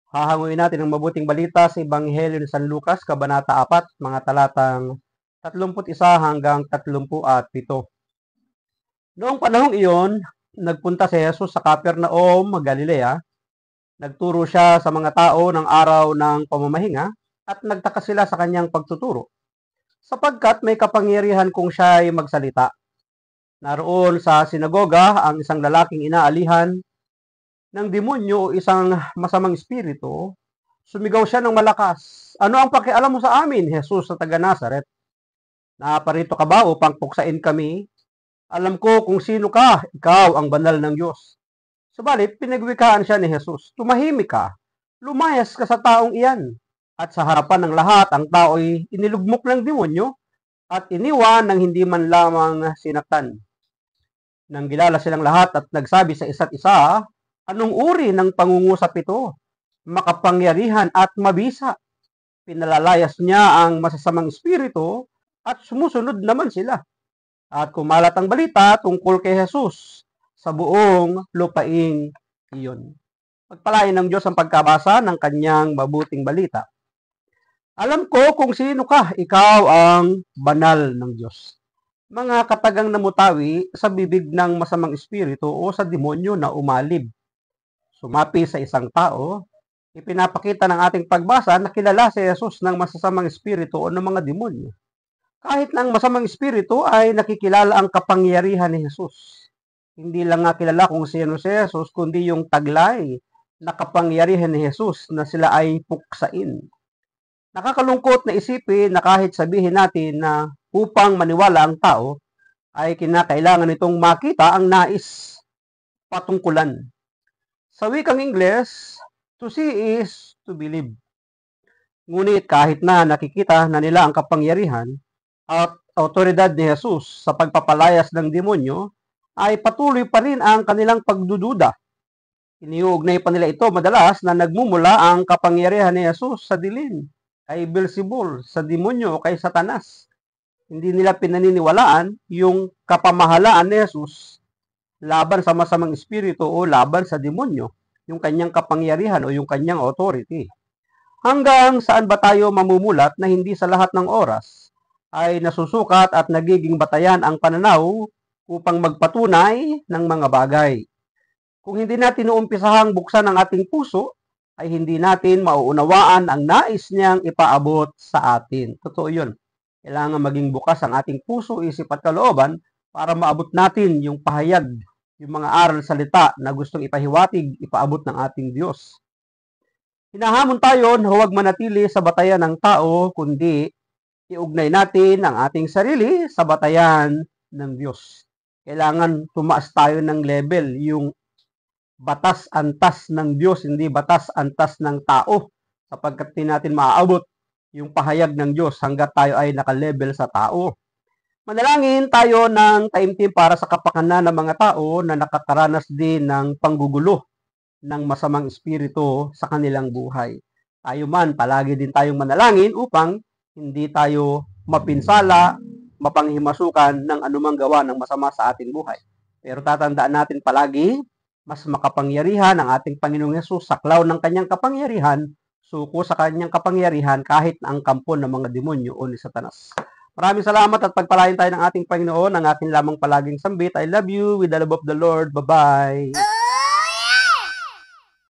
Hahanguin natin ang mabuting balita sa Ebanghelyo ni San Lucas, Kabanata 4, mga talatang 31 hanggang 37. Noong panahong iyon, nagpunta si Jesus sa Capernaum, Galilea. Nagturo siya sa mga tao ng araw ng pamamahinga at nagtaka sila sa kanyang pagtuturo, sapagkat may kapangyarihan kung siya ay magsalita. Naroon sa sinagoga ang isang lalaking inaalihan ng demonyo o isang masamang espiritu. Sumigaw siya ng malakas, "Ano ang pakialam mo sa amin, Jesus sa taga Nazaret? Naparito ka ba upang puksain kami? Alam ko kung sino ka, ikaw ang banal ng Diyos." Subalit, pinagwikaan siya ni Jesus, "Tumahimik ka, lumayas ka sa taong iyan." At sa harapan ng lahat, ang tao'y inilugmok ng demonyo at iniwan ng hindi man lamang sinaktan. Nang gilala silang lahat at nagsabi sa isa't isa, "Anong uri ng pangungusap ito? Makapangyarihan at mabisa." Pinalalayas niya ang masasamang espiritu at sumusunod naman sila. At kumalat ang balita tungkol kay Jesus sa buong lupaing iyon. Pagpalain ng Diyos ang pagkabasa ng kanyang mabuting balita. Alam ko kung sino ka, ikaw ang banal ng Diyos. Mga katagang namutawi sa bibig ng masamang espiritu o sa demonyo na umalib. Sumapi sa isang tao, ipinapakita ng ating pagbasa na kilala si Jesus ng masasamang espiritu o ng mga demonyo. Kahit na ang masamang espiritu ay nakikilala ang kapangyarihan ni Jesus. Hindi lang nga kilala kung sino si Jesus, kundi yung taglay na kapangyarihan ni Jesus na sila ay puksain. Nakakalungkot na isipin na kahit sabihin natin na upang maniwala ang tao, ay kinakailangan nitong makita ang nais patungkulan. Sa wikang Ingles, to see is to believe. Ngunit kahit na nakikita na nila ang kapangyarihan at autoridad ni Jesus sa pagpapalayas ng demonyo, ay patuloy pa rin ang kanilang pagdududa. Iniuugnay pa nila ito madalas na nagmumula ang kapangyarihan ni Jesus sa dilim, kay Beelzebul, sa demonyo o kay Satanas. Hindi nila pinaniniwalaan yung kapamahalaan ni Jesus laban sa masamang espiritu o laban sa demonyo, yung kanyang kapangyarihan o yung kanyang authority. Hanggang saan ba tayo mamumulat na hindi sa lahat ng oras ay nasusukat at nagiging batayan ang pananaw upang magpatunay ng mga bagay. Kung hindi natin uumpisahang buksan ang ating puso, ay hindi natin mauunawaan ang nais niyang ipaabot sa atin. Totoo yun. Kailangan maging bukas ang ating puso, isip at kalooban para maabot natin yung pahayag, yung mga aral salita na gustong ipahiwatig, ipaabot ng ating Diyos. Hinahamon tayo na huwag manatili sa batayan ng tao, kundi iugnay natin ang ating sarili sa batayan ng Diyos. Kailangan tumaas tayo ng level, yung batas-antas ng Diyos, hindi batas-antas ng tao, sapagkat di natin maaabot yung pahayag ng Diyos hanggat tayo ay naka-level sa tao. Manalangin tayo ng taimtim para sa kapakanan ng mga tao na nakakaranas din ng panggugulo ng masamang espiritu sa kanilang buhay. Tayo man, palagi din tayong manalangin upang hindi tayo mapinsala, mapanghimasukan ng anumang gawa ng masama sa ating buhay. Pero tatandaan natin palagi, mas makapangyarihan ang ating Panginoong Yesus, saklaw ng kanyang kapangyarihan, suko sa kanyang kapangyarihan kahit na ang kampo ng mga demonyo o ni Satanas. Maraming salamat at pagpalain tayo ng ating Panginoon. Ang aking lamang palaging sambit. I love you with the love of the Lord. Bye-bye.